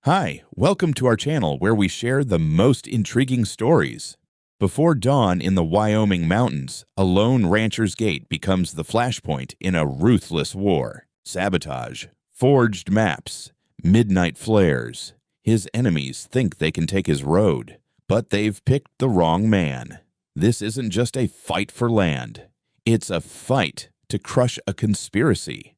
Hi, welcome to our channel where we share the most intriguing stories. Before dawn in the Wyoming mountains, a lone rancher's gate becomes the flashpoint in a ruthless war. Sabotage, forged maps, midnight flares. His enemies think they can take his road, but they've picked the wrong man. This isn't just a fight for land. It's a fight to crush a conspiracy.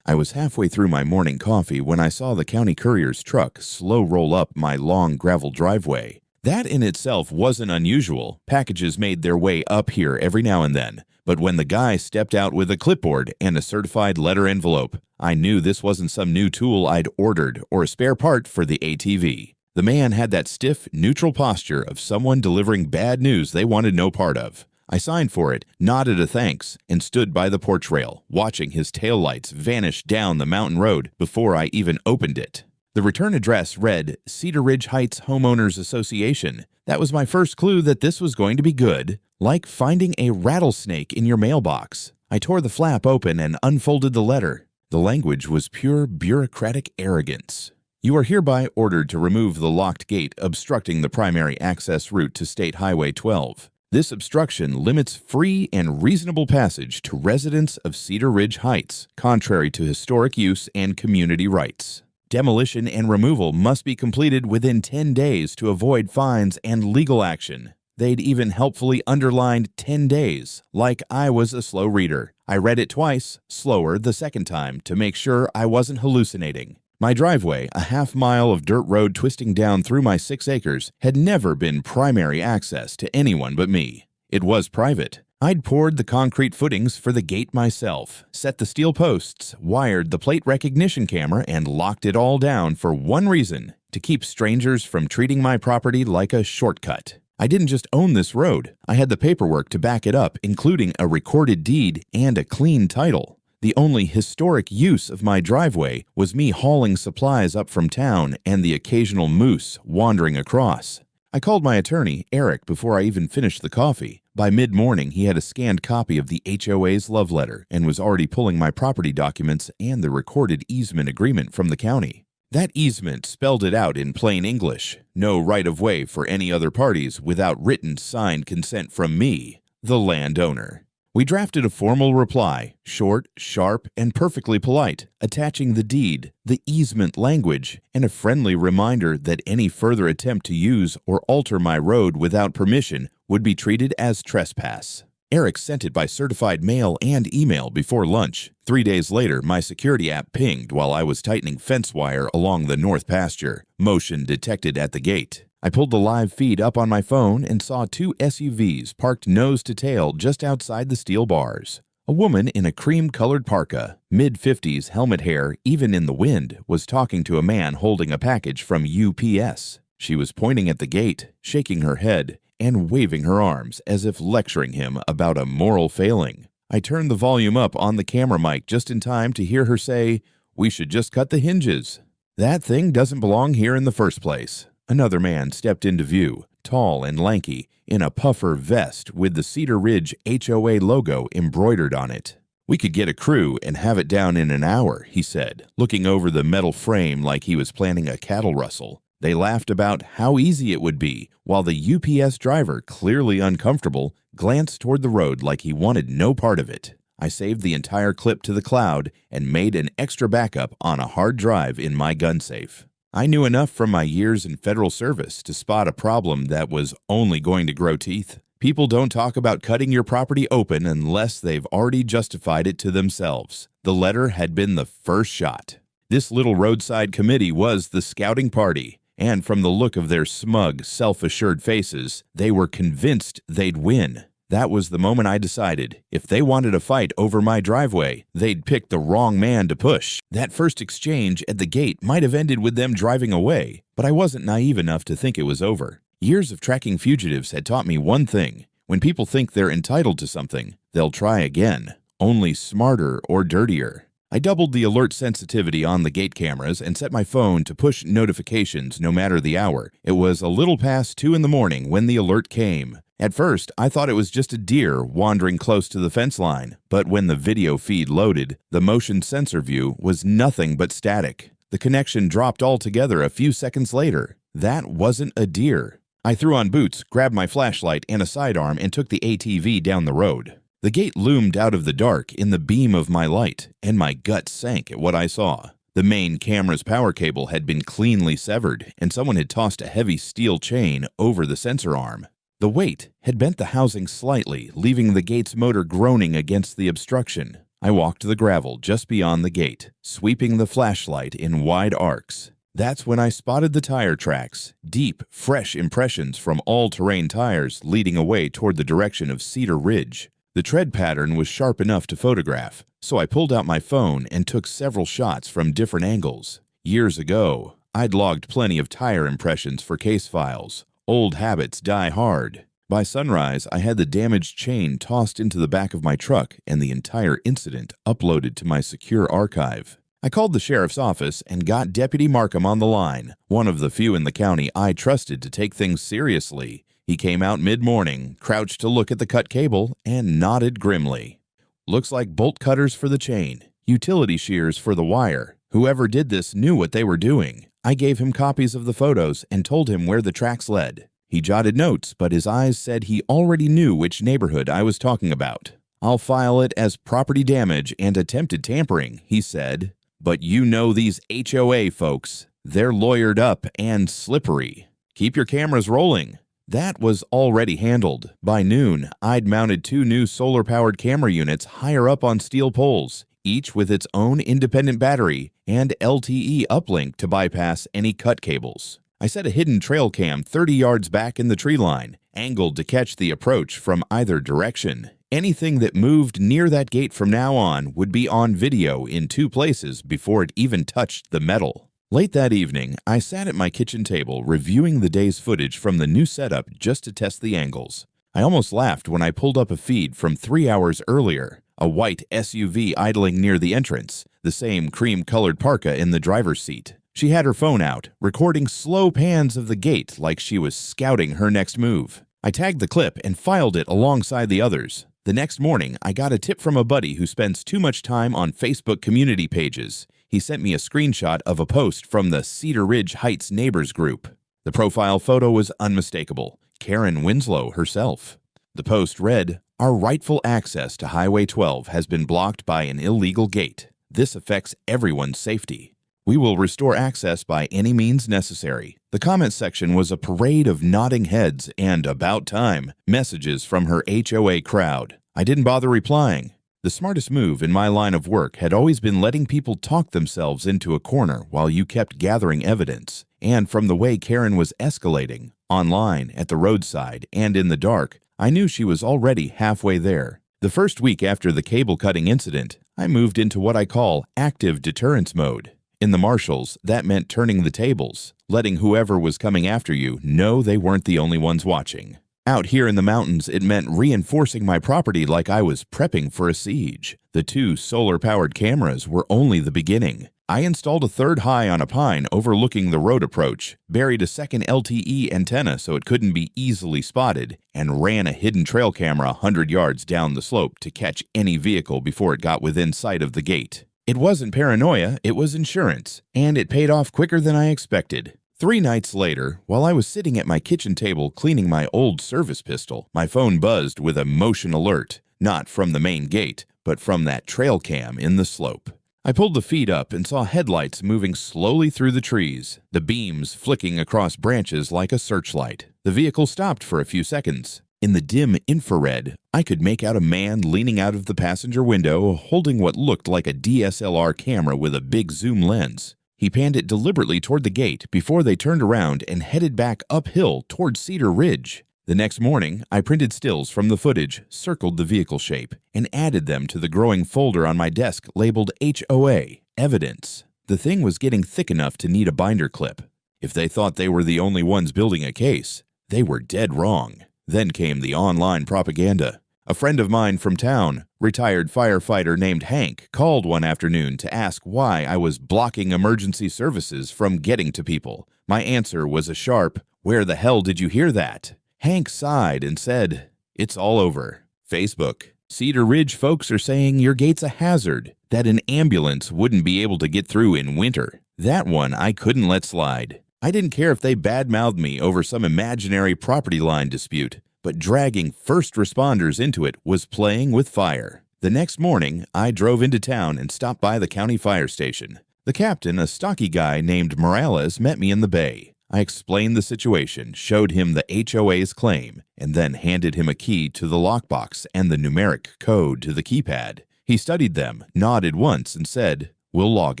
I was halfway through my morning coffee when I saw the county courier's truck slow roll up my long gravel driveway. That in itself wasn't unusual. Packages made their way up here every now and then. But when the guy stepped out with a clipboard and a certified letter envelope, I knew this wasn't some new tool I'd ordered or a spare part for the ATV. The man had that stiff, neutral posture of someone delivering bad news they wanted no part of. I signed for it, nodded a thanks, and stood by the porch rail, watching his taillights vanish down the mountain road before I even opened it. The return address read Cedar Ridge Heights Homeowners Association. That was my first clue that this was going to be good, like finding a rattlesnake in your mailbox. I tore the flap open and unfolded the letter. The language was pure bureaucratic arrogance. You are hereby ordered to remove the locked gate obstructing the primary access route to State Highway 12. This obstruction limits free and reasonable passage to residents of Cedar Ridge Heights, contrary to historic use and community rights. Demolition and removal must be completed within 10 days to avoid fines and legal action. They'd even helpfully underlined 10 days, like I was a slow reader. I read it twice, slower the second time, to make sure I wasn't hallucinating. My driveway, a half-mile of dirt road twisting down through my 6 acres, had never been primary access to anyone but me. It was private. I'd poured the concrete footings for the gate myself, set the steel posts, wired the plate recognition camera, and locked it all down for one reason: to keep strangers from treating my property like a shortcut. I didn't just own this road. I had the paperwork to back it up, including a recorded deed and a clean title. The only historic use of my driveway was me hauling supplies up from town and the occasional moose wandering across. I called my attorney, Eric, before I even finished the coffee. By mid-morning, he had a scanned copy of the HOA's love letter and was already pulling my property documents and the recorded easement agreement from the county. That easement spelled it out in plain English: no right-of-way for any other parties without written signed consent from me, the landowner. We drafted a formal reply, short, sharp, and perfectly polite, attaching the deed, the easement language, and a friendly reminder that any further attempt to use or alter my road without permission would be treated as trespass. Eric sent it by certified mail and email before lunch. 3 days later, my security app pinged while I was tightening fence wire along the north pasture. Motion detected at the gate. I pulled the live feed up on my phone and saw 2 SUVs parked nose to tail just outside the steel bars. A woman in a cream-colored parka, mid-50s helmet hair even in the wind, was talking to a man holding a package from UPS. She was pointing at the gate, shaking her head, and waving her arms as if lecturing him about a moral failing. I turned the volume up on the camera mic just in time to hear her say, "We should just cut the hinges. That thing doesn't belong here in the first place." Another man stepped into view, tall and lanky, in a puffer vest with the Cedar Ridge HOA logo embroidered on it. "We could get a crew and have it down in an hour," he said, looking over the metal frame like he was planning a cattle rustle. They laughed about how easy it would be, while the UPS driver, clearly uncomfortable, glanced toward the road like he wanted no part of it. I saved the entire clip to the cloud and made an extra backup on a hard drive in my gun safe. I knew enough from my years in federal service to spot a problem that was only going to grow teeth. People don't talk about cutting your property open unless they've already justified it to themselves. The letter had been the first shot. This little roadside committee was the scouting party, and from the look of their smug, self-assured faces, they were convinced they'd win. That was the moment I decided, if they wanted a fight over my driveway, they'd picked the wrong man to push. That first exchange at the gate might have ended with them driving away, but I wasn't naive enough to think it was over. Years of tracking fugitives had taught me one thing: when people think they're entitled to something, they'll try again, only smarter or dirtier. I doubled the alert sensitivity on the gate cameras and set my phone to push notifications no matter the hour. It was a little past 2 in the morning when the alert came. At first, I thought it was just a deer wandering close to the fence line, but when the video feed loaded, the motion sensor view was nothing but static. The connection dropped altogether a few seconds later. That wasn't a deer. I threw on boots, grabbed my flashlight and a sidearm, and took the ATV down the road. The gate loomed out of the dark in the beam of my light, and my gut sank at what I saw. The main camera's power cable had been cleanly severed, and someone had tossed a heavy steel chain over the sensor arm. The weight had bent the housing slightly, leaving the gate's motor groaning against the obstruction. I walked the gravel just beyond the gate, sweeping the flashlight in wide arcs. That's when I spotted the tire tracks, deep, fresh impressions from all-terrain tires leading away toward the direction of Cedar Ridge. The tread pattern was sharp enough to photograph, so I pulled out my phone and took several shots from different angles. Years ago, I'd logged plenty of tire impressions for case files. Old habits die hard. By sunrise, I had the damaged chain tossed into the back of my truck and the entire incident uploaded to my secure archive. I called the sheriff's office and got Deputy Markham on the line, one of the few in the county I trusted to take things seriously. He came out mid-morning, crouched to look at the cut cable, and nodded grimly. Looks like bolt cutters for the chain, utility shears for the wire. Whoever did this knew what they were doing. I gave him copies of the photos and told him where the tracks led. He jotted notes, but his eyes said he already knew which neighborhood I was talking about. "I'll file it as property damage and attempted tampering," he said. "But you know these HOA folks. They're lawyered up and slippery. Keep your cameras rolling." That was already handled. By noon, I'd mounted 2 new solar-powered camera units higher up on steel poles, each with its own independent battery and LTE uplink to bypass any cut cables. I set a hidden trail cam 30 yards back in the tree line, angled to catch the approach from either direction. Anything that moved near that gate from now on would be on video in 2 places before it even touched the metal. Late that evening, I sat at my kitchen table reviewing the day's footage from the new setup just to test the angles. I almost laughed when I pulled up a feed from 3 hours earlier, a white SUV idling near the entrance, the same cream-colored parka in the driver's seat. She had her phone out, recording slow pans of the gate like she was scouting her next move. I tagged the clip and filed it alongside the others. The next morning, I got a tip from a buddy who spends too much time on Facebook community pages. He sent me a screenshot of a post from the Cedar Ridge Heights Neighbors group. The profile photo was unmistakable. Karen Winslow herself. The post read, "Our rightful access to Highway 12 has been blocked by an illegal gate. This affects everyone's safety. We will restore access by any means necessary." The comment section was a parade of nodding heads and, about time, messages from her HOA crowd. I didn't bother replying. The smartest move in my line of work had always been letting people talk themselves into a corner while you kept gathering evidence. And from the way Karen was escalating, online, at the roadside, and in the dark, I knew she was already halfway there. The first week after the cable-cutting incident, I moved into what I call active deterrence mode. In the marshals, that meant turning the tables, letting whoever was coming after you know they weren't the only ones watching. Out here in the mountains, it meant reinforcing my property like I was prepping for a siege. The 2 solar-powered cameras were only the beginning. I installed a third high on a pine overlooking the road approach, buried a second LTE antenna so it couldn't be easily spotted, and ran a hidden trail camera 100 yards down the slope to catch any vehicle before it got within sight of the gate. It wasn't paranoia, it was insurance, and it paid off quicker than I expected. 3 nights later, while I was sitting at my kitchen table cleaning my old service pistol, my phone buzzed with a motion alert, not from the main gate, but from that trail cam in the slope. I pulled the feed up and saw headlights moving slowly through the trees, the beams flicking across branches like a searchlight. The vehicle stopped for a few seconds. In the dim infrared, I could make out a man leaning out of the passenger window holding what looked like a DSLR camera with a big zoom lens. He panned it deliberately toward the gate before they turned around and headed back uphill toward Cedar Ridge. The next morning, I printed stills from the footage, circled the vehicle shape, and added them to the growing folder on my desk labeled HOA, Evidence. The thing was getting thick enough to need a binder clip. If they thought they were the only ones building a case, they were dead wrong. Then came the online propaganda. A friend of mine from town, retired firefighter named Hank, called one afternoon to ask why I was blocking emergency services from getting to people. My answer was a sharp, "Where the hell did you hear that?" Hank sighed and said, "It's all over. Facebook. Cedar Ridge folks are saying your gate's a hazard, that an ambulance wouldn't be able to get through in winter. That one I couldn't let slide. I didn't care if they badmouthed me over some imaginary property line dispute, but dragging first responders into it was playing with fire. The next morning, I drove into town and stopped by the county fire station. The captain, a stocky guy named Morales, met me in the bay. I explained the situation, showed him the HOA's claim, and then handed him a key to the lockbox and the numeric code to the keypad. He studied them, nodded once, and said, "We'll log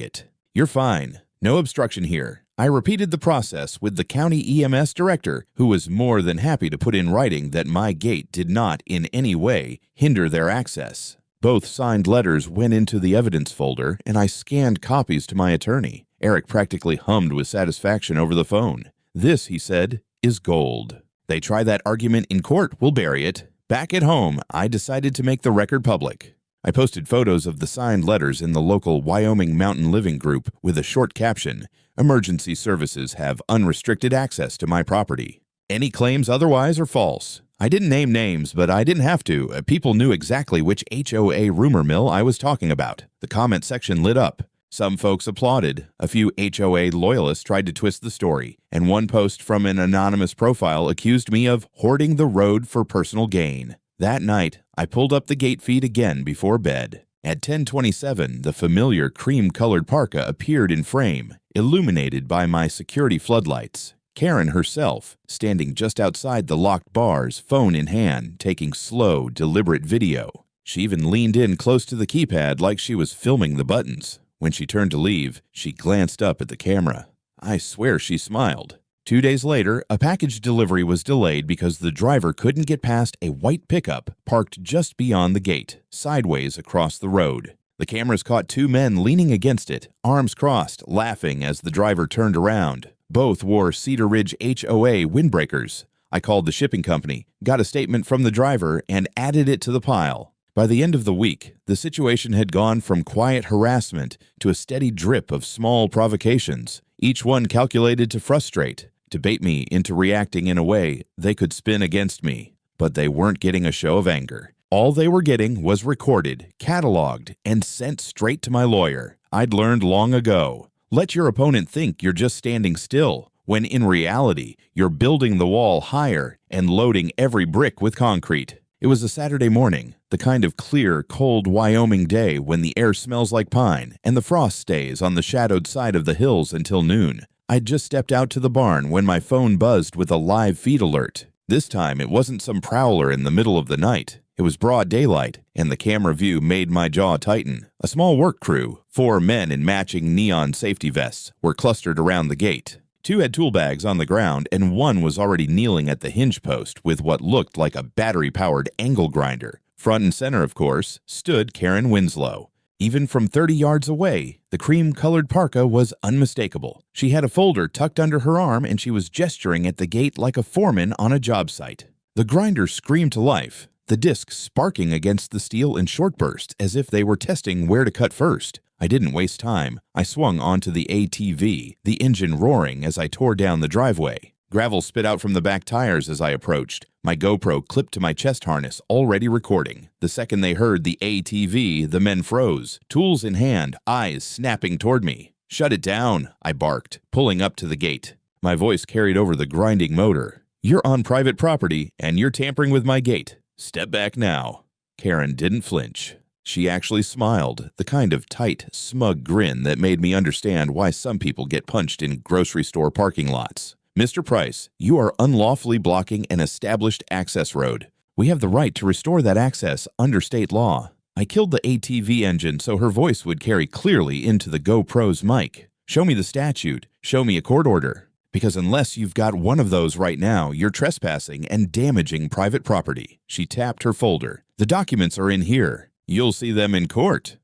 it. You're fine. No obstruction here." I repeated the process with the county EMS director, who was more than happy to put in writing that my gate did not in any way hinder their access. Both signed letters went into the evidence folder, and I scanned copies to my attorney. Eric practically hummed with satisfaction over the phone. "This," he said, "is gold. They try that argument in court, we'll bury it." Back at home, I decided to make the record public. I posted photos of the signed letters in the local Wyoming Mountain Living group with a short caption, "Emergency services have unrestricted access to my property. Any claims otherwise are false." I didn't name names, but I didn't have to. People knew exactly which HOA rumor mill I was talking about. The comment section lit up. Some folks applauded. A few HOA loyalists tried to twist the story, and one post from an anonymous profile accused me of hoarding the road for personal gain. That night, I pulled up the gate feed again before bed. At 10:27, the familiar cream-colored parka appeared in frame, illuminated by my security floodlights. Karen herself, standing just outside the locked bars, phone in hand, taking slow, deliberate video. She even leaned in close to the keypad like she was filming the buttons. When she turned to leave, she glanced up at the camera. I swear she smiled. 2 days later, a package delivery was delayed because the driver couldn't get past a white pickup parked just beyond the gate, sideways across the road. The cameras caught two men leaning against it, arms crossed, laughing as the driver turned around. Both wore Cedar Ridge HOA windbreakers. I called the shipping company, got a statement from the driver, and added it to the pile. By the end of the week, the situation had gone from quiet harassment to a steady drip of small provocations, each one calculated to frustrate, to bait me into reacting in a way they could spin against me. But they weren't getting a show of anger. All they were getting was recorded, cataloged, and sent straight to my lawyer. I'd learned long ago. Let your opponent think you're just standing still, when in reality, you're building the wall higher and loading every brick with concrete. It was a Saturday morning, the kind of clear, cold Wyoming day when the air smells like pine and the frost stays on the shadowed side of the hills until noon. I'd just stepped out to the barn when my phone buzzed with a live feed alert. This time, it wasn't some prowler in the middle of the night. It was broad daylight, and the camera view made my jaw tighten. A small work crew, 4 men in matching neon safety vests, were clustered around the gate. 2 had tool bags on the ground, and 1 was already kneeling at the hinge post with what looked like a battery-powered angle grinder. Front and center, of course, stood Karen Winslow. Even from 30 yards away, the cream-colored parka was unmistakable. She had a folder tucked under her arm, and she was gesturing at the gate like a foreman on a job site. The grinder screamed to life, the disc sparking against the steel in short bursts as if they were testing where to cut first. I didn't waste time. I swung onto the ATV, the engine roaring as I tore down the driveway. Gravel spit out from the back tires as I approached. My GoPro clipped to my chest harness, already recording. The second they heard the ATV, the men froze, tools in hand, eyes snapping toward me. "Shut it down," I barked, pulling up to the gate. My voice carried over the grinding motor. "You're on private property, and you're tampering with my gate. Step back now." Karen didn't flinch. She actually smiled, the kind of tight, smug grin that made me understand why some people get punched in grocery store parking lots. "Mr. Price, you are unlawfully blocking an established access road. We have the right to restore that access under state law." I killed the ATV engine so her voice would carry clearly into the GoPro's mic. "Show me the statute. Show me a court order. Because unless you've got one of those right now, you're trespassing and damaging private property." She tapped her folder. "The documents are in here. You'll see them in court."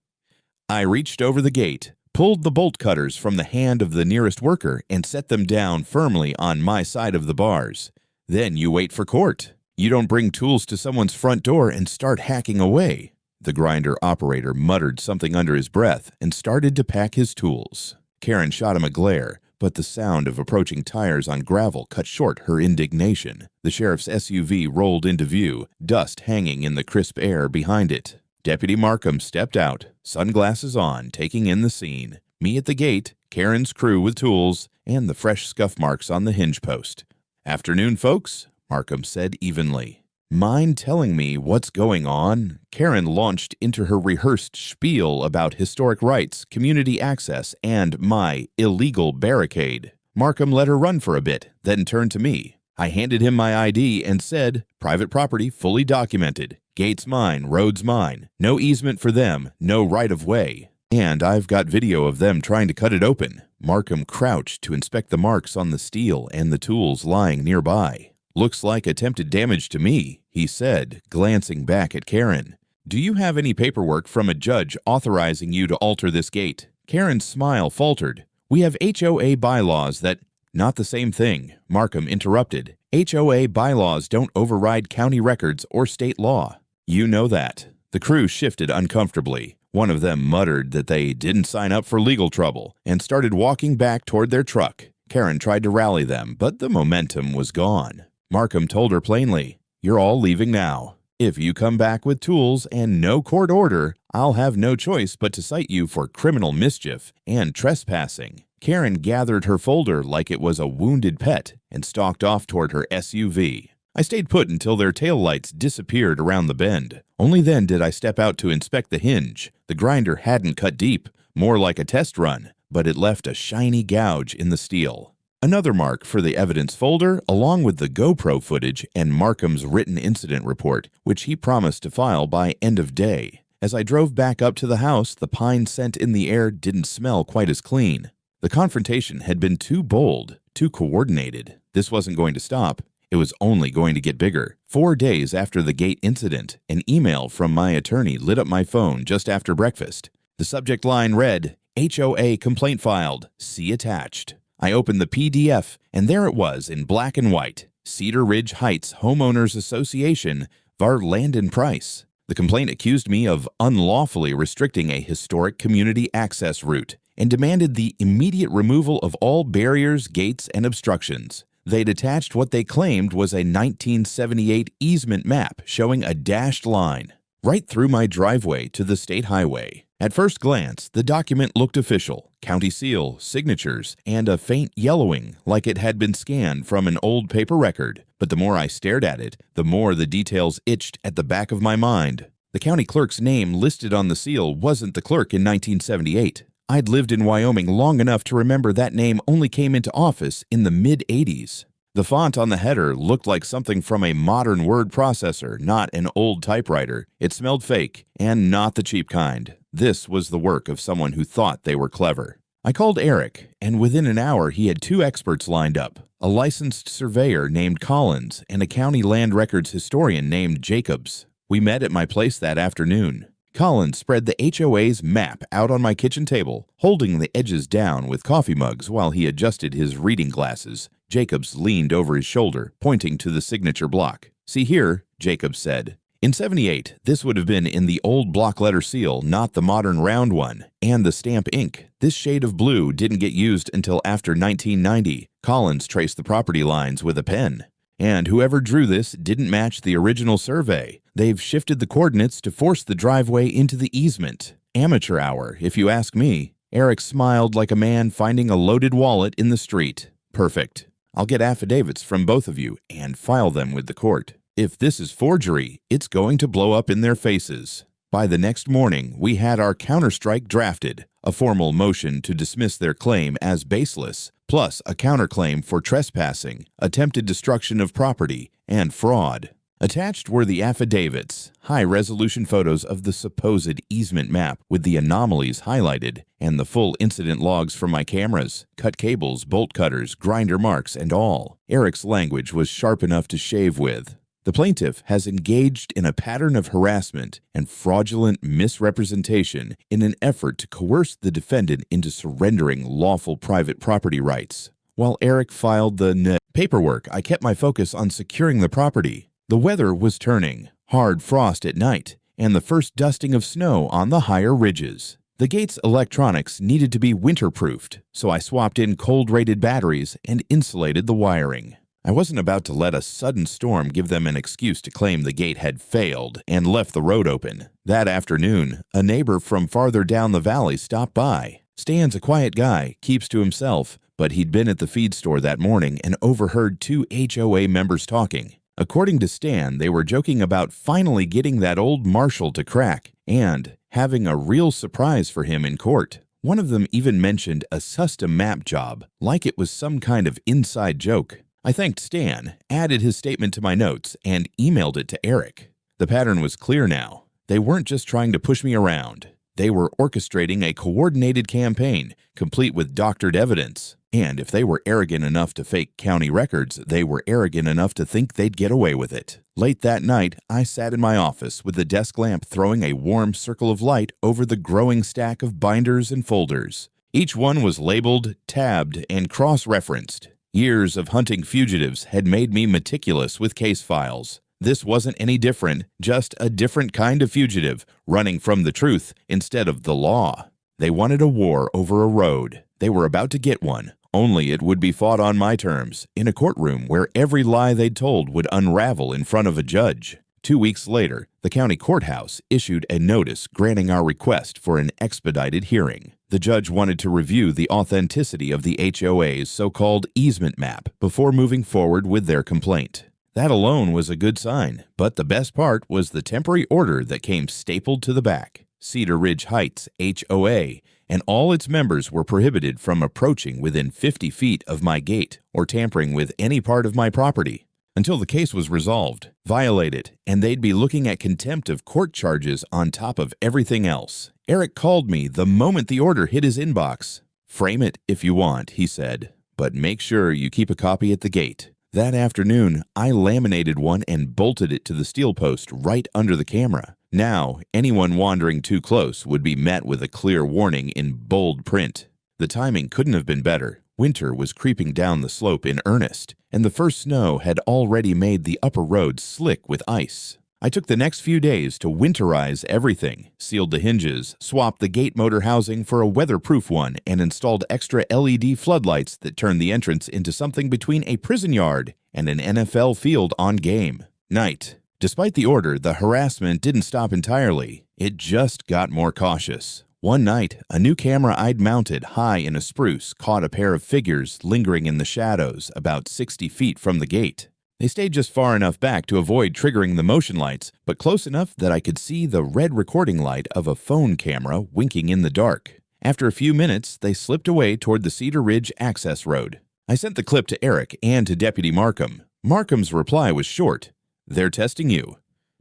I reached over the gate, pulled the bolt cutters from the hand of the nearest worker, and set them down firmly on my side of the bars. Then you wait for court. You don't bring tools to someone's front door and start hacking away. The grinder operator muttered something under his breath and started to pack his tools. Karen shot him a glare, but the sound of approaching tires on gravel cut short her indignation. The sheriff's SUV rolled into view, dust hanging in the crisp air behind it. Deputy Markham stepped out, sunglasses on, taking in the scene. Me at the gate, Karen's crew with tools, and the fresh scuff marks on the hinge post. "Afternoon, folks," Markham said evenly. "Mind telling me what's going on?" Karen launched into her rehearsed spiel about historic rights, community access, and my illegal barricade. Markham let her run for a bit, then turned to me. I handed him my ID and said, "Private property fully documented. Gates mine, roads mine. No easement for them, no right-of-way. And I've got video of them trying to cut it open." Markham crouched to inspect the marks on the steel and the tools lying nearby. "Looks like attempted damage to me," he said, glancing back at Karen. "Do you have any paperwork from a judge authorizing you to alter this gate?" Karen's smile faltered. "We have HOA bylaws that—" "Not the same thing," Markham interrupted. "HOA bylaws don't override county records or state law. You know that." The crew shifted uncomfortably. One of them muttered that they didn't sign up for legal trouble and started walking back toward their truck. Karen tried to rally them, but the momentum was gone. Markham told her plainly, "You're all leaving now. If you come back with tools and no court order, I'll have no choice but to cite you for criminal mischief and trespassing." Karen gathered her folder like it was a wounded pet and stalked off toward her SUV. I stayed put until their taillights disappeared around the bend. Only then did I step out to inspect the hinge. The grinder hadn't cut deep, more like a test run, but it left a shiny gouge in the steel. Another mark for the evidence folder, along with the GoPro footage and Markham's written incident report, which he promised to file by end of day. As I drove back up to the house, the pine scent in the air didn't smell quite as clean. The confrontation had been too bold, too coordinated. This wasn't going to stop. It was only going to get bigger. 4 days after the gate incident, an email from my attorney lit up my phone just after breakfast. The subject line read, "HOA complaint filed. See attached." I opened the PDF, and there it was in black and white. Cedar Ridge Heights Homeowners Association, var. Land and Price. The complaint accused me of unlawfully restricting a historic community access route and demanded the immediate removal of all barriers, gates, and obstructions. They'd attached what they claimed was a 1978 easement map showing a dashed line right through my driveway to the state highway. At first glance, the document looked official, county seal, signatures, and a faint yellowing like it had been scanned from an old paper record. But the more I stared at it, the more the details itched at the back of my mind. The county clerk's name listed on the seal wasn't the clerk in 1978. I'd lived in Wyoming long enough to remember that name only came into office in the mid-'80s. The font on the header looked like something from a modern word processor, not an old typewriter. It smelled fake, and not the cheap kind. This was the work of someone who thought they were clever. I called Eric, and within an hour he had 2 experts lined up, a licensed surveyor named Collins and a county land records historian named Jacobs. We met at my place that afternoon. Collins spread the HOA's map out on my kitchen table, holding the edges down with coffee mugs while he adjusted his reading glasses. Jacobs leaned over his shoulder, pointing to the signature block. "See here," Jacobs said. In '78, this would have been in the old block letter seal, not the modern round one, and the stamp ink. This shade of blue didn't get used until after 1990. Collins traced the property lines with a pen. And whoever drew this didn't match the original survey. They've shifted the coordinates to force the driveway into the easement. Amateur hour, if you ask me. Eric smiled like a man finding a loaded wallet in the street. "Perfect. I'll get affidavits from both of you and file them with the court. If this is forgery, it's going to blow up in their faces." By the next morning, we had our counterstrike drafted, a formal motion to dismiss their claim as baseless, plus a counterclaim for trespassing, attempted destruction of property, and fraud. Attached were the affidavits, high-resolution photos of the supposed easement map with the anomalies highlighted, and the full incident logs from my cameras, cut cables, bolt cutters, grinder marks, and all. Eric's language was sharp enough to shave with. The plaintiff has engaged in a pattern of harassment and fraudulent misrepresentation in an effort to coerce the defendant into surrendering lawful private property rights. While Eric filed the paperwork, I kept my focus on securing the property. The weather was turning, hard frost at night, and the first dusting of snow on the higher ridges. The gate's electronics needed to be winter-proofed, so I swapped in cold-rated batteries and insulated the wiring. I wasn't about to let a sudden storm give them an excuse to claim the gate had failed and left the road open. That afternoon, a neighbor from farther down the valley stopped by. Stan's a quiet guy, keeps to himself, but he'd been at the feed store that morning and overheard two HOA members talking. According to Stan, they were joking about finally getting that old marshal to crack and having a real surprise for him in court. One of them even mentioned a custom map job, like it was some kind of inside joke. I thanked Stan, added his statement to my notes, and emailed it to Eric. The pattern was clear now. They weren't just trying to push me around. They were orchestrating a coordinated campaign, complete with doctored evidence. And if they were arrogant enough to fake county records, they were arrogant enough to think they'd get away with it. Late that night, I sat in my office with the desk lamp throwing a warm circle of light over the growing stack of binders and folders. Each one was labeled, tabbed, and cross-referenced. Years of hunting fugitives had made me meticulous with case files. This wasn't any different, just a different kind of fugitive, running from the truth instead of the law. They wanted a war over a road. They were about to get one, only it would be fought on my terms, in a courtroom where every lie they'd told would unravel in front of a judge. 2 weeks later, the county courthouse issued a notice granting our request for an expedited hearing. The judge wanted to review the authenticity of the HOA's so-called easement map before moving forward with their complaint. That alone was a good sign, but the best part was the temporary order that came stapled to the back. Cedar Ridge Heights HOA, and all its members were prohibited from approaching within 50 feet of my gate or tampering with any part of my property until the case was resolved, violated, and they'd be looking at contempt of court charges on top of everything else. Eric called me the moment the order hit his inbox. "Frame it if you want," he said, "but make sure you keep a copy at the gate." That afternoon, I laminated one and bolted it to the steel post right under the camera. Now, anyone wandering too close would be met with a clear warning in bold print. The timing couldn't have been better. Winter was creeping down the slope in earnest, and the first snow had already made the upper road slick with ice. I took the next few days to winterize everything, sealed the hinges, swapped the gate motor housing for a weatherproof one, and installed extra LED floodlights that turned the entrance into something between a prison yard and an NFL field on game night. Despite the order, the harassment didn't stop entirely. It just got more cautious. One night, a new camera I'd mounted high in a spruce caught a pair of figures lingering in the shadows about 60 feet from the gate. They stayed just far enough back to avoid triggering the motion lights, but close enough that I could see the red recording light of a phone camera winking in the dark. After a few minutes, they slipped away toward the Cedar Ridge access road. I sent the clip to Eric and to Deputy Markham. Markham's reply was short. "They're testing you.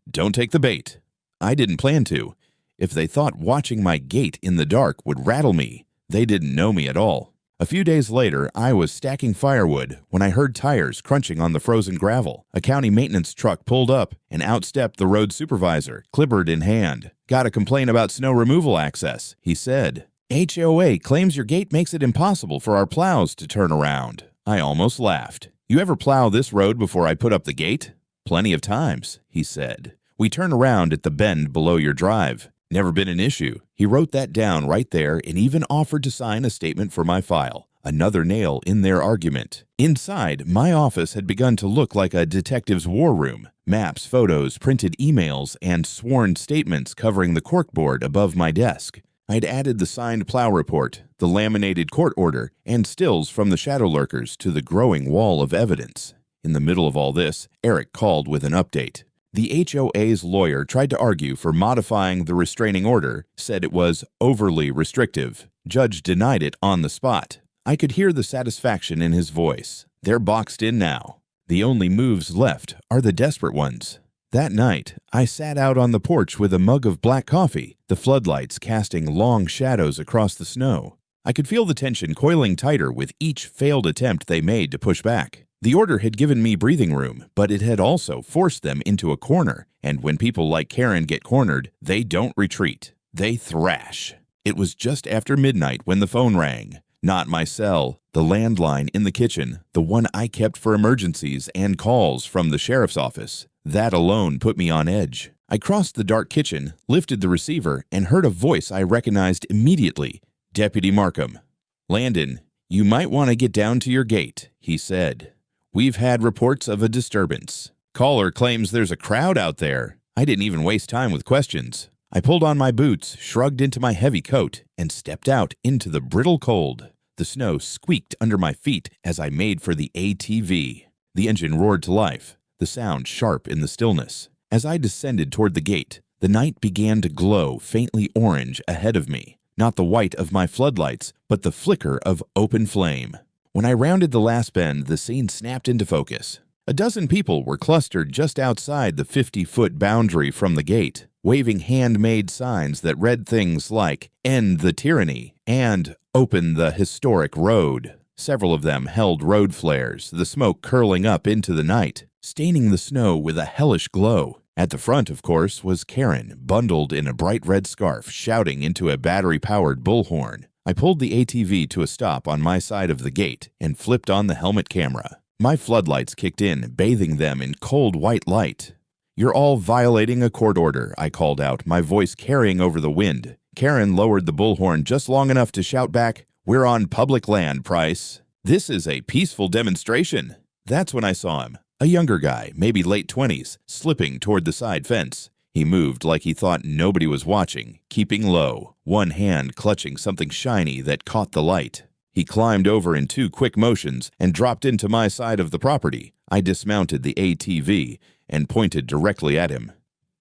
Don't take the bait." I didn't plan to. If they thought watching my gate in the dark would rattle me, they didn't know me at all. A few days later, I was stacking firewood when I heard tires crunching on the frozen gravel. A county maintenance truck pulled up, and out stepped the road supervisor, clipboard in hand. "Got a complaint about snow removal access," he said. "HOA claims your gate makes it impossible for our plows to turn around." I almost laughed. "You ever plow this road before I put up the gate?" "Plenty of times," he said. "We turn around at the bend below your drive." "Never been an issue." He wrote that down right there and even offered to sign a statement for my file. Another nail in their argument. Inside, my office had begun to look like a detective's war room. Maps, photos, printed emails, and sworn statements covering the corkboard above my desk. I'd added the signed plow report, the laminated court order, and stills from the shadow lurkers to the growing wall of evidence. In the middle of all this, Eric called with an update. The HOA's lawyer tried to argue for modifying the restraining order, said it was overly restrictive. Judge denied it on the spot. I could hear the satisfaction in his voice. They're boxed in now. The only moves left are the desperate ones. That night, I sat out on the porch with a mug of black coffee, the floodlights casting long shadows across the snow. I could feel the tension coiling tighter with each failed attempt they made to push back. The order had given me breathing room, but it had also forced them into a corner, and when people like Karen get cornered, they don't retreat. They thrash. It was just after midnight when the phone rang. Not my cell, the landline in the kitchen, the one I kept for emergencies and calls from the sheriff's office. That alone put me on edge. I crossed the dark kitchen, lifted the receiver, and heard a voice I recognized immediately. Deputy Markham. "Landon, you might want to get down to your gate," he said. "We've had reports of a disturbance. Caller claims there's a crowd out there." I didn't even waste time with questions. I pulled on my boots, shrugged into my heavy coat, and stepped out into the brittle cold. The snow squeaked under my feet as I made for the ATV. The engine roared to life, the sound sharp in the stillness. As I descended toward the gate, the night began to glow faintly orange ahead of me. Not the white of my floodlights, but the flicker of open flame. When I rounded the last bend, the scene snapped into focus. A dozen people were clustered just outside the 50-foot boundary from the gate, waving handmade signs that read things like, "End the tyranny," and "Open the historic road." Several of them held road flares, the smoke curling up into the night, staining the snow with a hellish glow. At the front, of course, was Karen, bundled in a bright red scarf, shouting into a battery-powered bullhorn. I pulled the ATV to a stop on my side of the gate and flipped on the helmet camera. My floodlights kicked in, bathing them in cold white light. "You're all violating a court order," I called out, my voice carrying over the wind. Karen lowered the bullhorn just long enough to shout back, "We're on public land, Price. This is a peaceful demonstration." That's when I saw him. A younger guy, maybe late 20s, slipping toward the side fence. He moved like he thought nobody was watching, keeping low, one hand clutching something shiny that caught the light. He climbed over in 2 quick motions and dropped into my side of the property. I dismounted the ATV and pointed directly at him.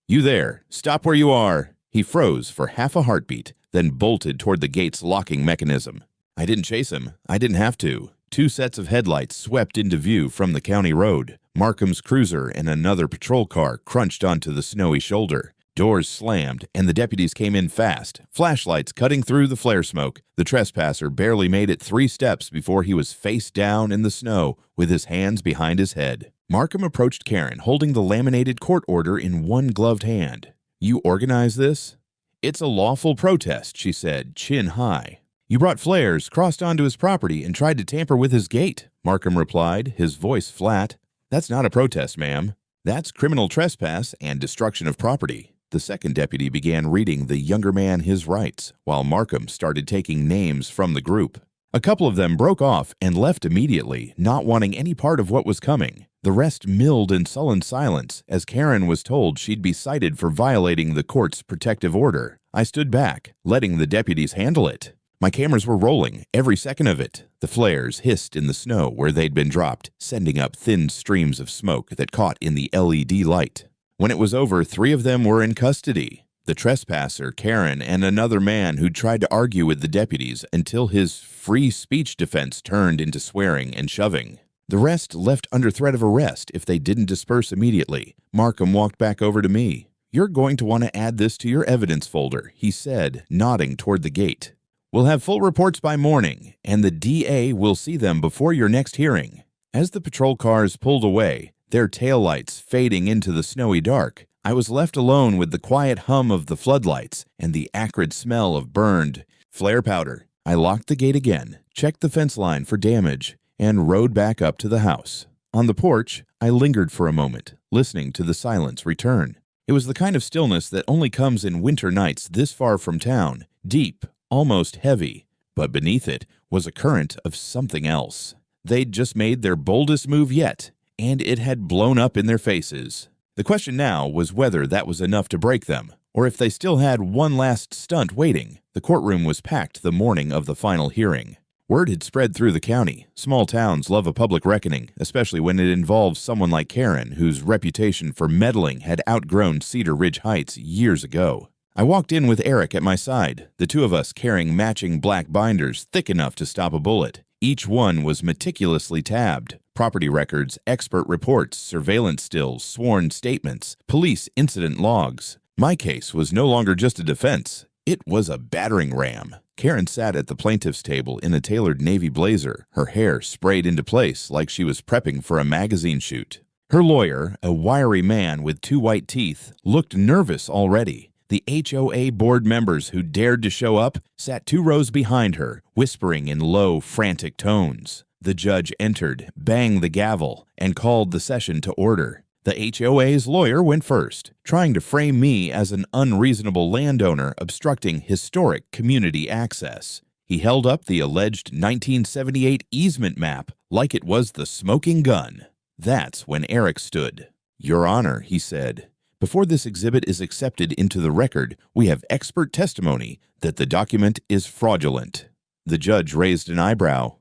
"You there, stop where you are." He froze for half a heartbeat, then bolted toward the gate's locking mechanism. I didn't chase him. I didn't have to. 2 sets of headlights swept into view from the county road. Markham's cruiser and another patrol car crunched onto the snowy shoulder. Doors slammed, and the deputies came in fast, flashlights cutting through the flare smoke. The trespasser barely made it 3 steps before he was face down in the snow with his hands behind his head. Markham approached Karen, holding the laminated court order in one gloved hand. "You organize this?" "It's a lawful protest," she said, chin high. "You brought flares, crossed onto his property, and tried to tamper with his gate," Markham replied, his voice flat. "That's not a protest, ma'am. That's criminal trespass and destruction of property." The second deputy began reading the younger man his rights, while Markham started taking names from the group. A couple of them broke off and left immediately, not wanting any part of what was coming. The rest milled in sullen silence as Karen was told she'd be cited for violating the court's protective order. I stood back, letting the deputies handle it. My cameras were rolling, every second of it. The flares hissed in the snow where they'd been dropped, sending up thin streams of smoke that caught in the LED light. When it was over, 3 of them were in custody. The trespasser, Karen, and another man who tried to argue with the deputies until his free speech defense turned into swearing and shoving. The rest left under threat of arrest if they didn't disperse immediately. Markham walked back over to me. "You're going to want to add this to your evidence folder," he said, nodding toward the gate. "We'll have full reports by morning, and the DA will see them before your next hearing." As the patrol cars pulled away, their taillights fading into the snowy dark, I was left alone with the quiet hum of the floodlights and the acrid smell of burned flare powder. I locked the gate again, checked the fence line for damage, and rode back up to the house. On the porch, I lingered for a moment, listening to the silence return. It was the kind of stillness that only comes in winter nights this far from town, deep, almost heavy, but beneath it was a current of something else. They'd just made their boldest move yet, and it had blown up in their faces. The question now was whether that was enough to break them, or if they still had one last stunt waiting. The courtroom was packed the morning of the final hearing. Word had spread through the county. Small towns love a public reckoning, especially when it involves someone like Karen, whose reputation for meddling had outgrown Cedar Ridge Heights years ago. I walked in with Eric at my side, the 2 of us carrying matching black binders thick enough to stop a bullet. Each one was meticulously tabbed. Property records, expert reports, surveillance stills, sworn statements, police incident logs. My case was no longer just a defense. It was a battering ram. Karen sat at the plaintiff's table in a tailored navy blazer, her hair sprayed into place like she was prepping for a magazine shoot. Her lawyer, a wiry man with 2 white teeth, looked nervous already. The HOA board members who dared to show up sat 2 rows behind her, whispering in low, frantic tones. The judge entered, banged the gavel, and called the session to order. The HOA's lawyer went first, trying to frame me as an unreasonable landowner obstructing historic community access. He held up the alleged 1978 easement map like it was the smoking gun. That's when Eric stood. "Your Honor," he said, Before this exhibit is accepted into the record, we have expert testimony that the document is fraudulent." The judge raised an eyebrow.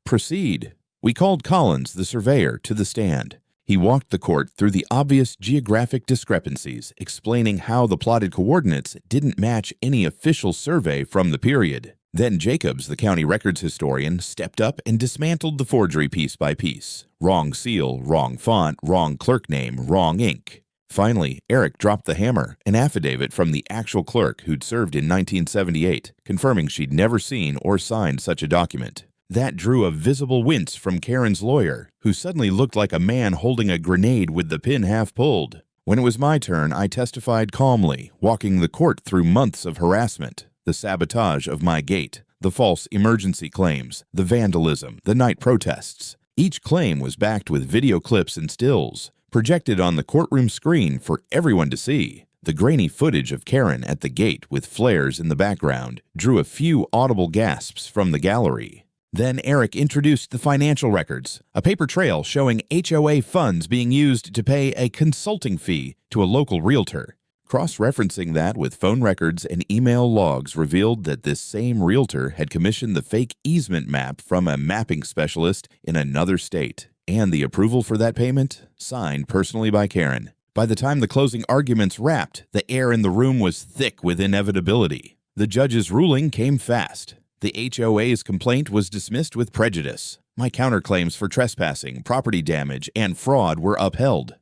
"Proceed." We called Collins, the surveyor, to the stand. He walked the court through the obvious geographic discrepancies, explaining how the plotted coordinates didn't match any official survey from the period. Then Jacobs, the county records historian, stepped up and dismantled the forgery piece by piece. Wrong seal, wrong font, wrong clerk name, wrong ink. Finally, Eric dropped the hammer, an affidavit from the actual clerk who'd served in 1978, confirming she'd never seen or signed such a document. That drew a visible wince from Karen's lawyer, who suddenly looked like a man holding a grenade with the pin half pulled. When it was my turn, I testified calmly, walking the court through months of harassment, the sabotage of my gate, the false emergency claims, the vandalism, the night protests. Each claim was backed with video clips and stills, projected on the courtroom screen for everyone to see. The grainy footage of Karen at the gate with flares in the background drew a few audible gasps from the gallery. Then Eric introduced the financial records, a paper trail showing HOA funds being used to pay a consulting fee to a local realtor. Cross-referencing that with phone records and email logs revealed that this same realtor had commissioned the fake easement map from a mapping specialist in another state. And the approval for that payment, signed personally by Karen. By the time the closing arguments wrapped, the air in the room was thick with inevitability. The judge's ruling came fast. The HOA's complaint was dismissed with prejudice. My counterclaims for trespassing, property damage, and fraud were upheld.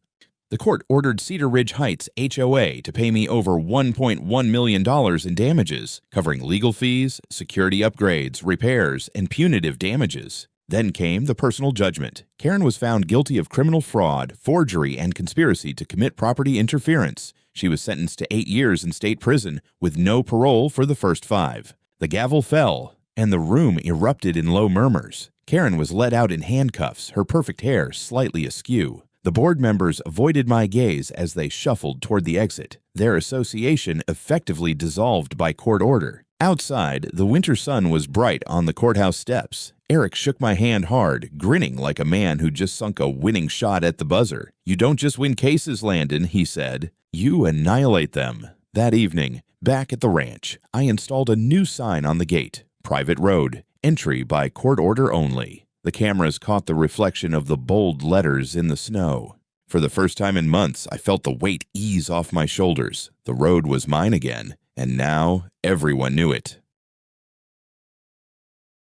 The court ordered Cedar Ridge Heights HOA to pay me over $1.1 million in damages, covering legal fees, security upgrades, repairs, and punitive damages. Then came the personal judgment. Karen was found guilty of criminal fraud, forgery, and conspiracy to commit property interference. She was sentenced to 8 years in state prison with no parole for the first 5. The gavel fell, and the room erupted in low murmurs. Karen was led out in handcuffs, her perfect hair slightly askew. The board members avoided my gaze as they shuffled toward the exit, their association effectively dissolved by court order. Outside, the winter sun was bright on the courthouse steps. Eric shook my hand hard, grinning like a man who just sunk a winning shot at the buzzer. "You don't just win cases, Landon," he said. "You annihilate them." That evening, back at the ranch, I installed a new sign on the gate. Private road. Entry by court order only. The cameras caught the reflection of the bold letters in the snow. For the first time in months, I felt the weight ease off my shoulders. The road was mine again, and now everyone knew it.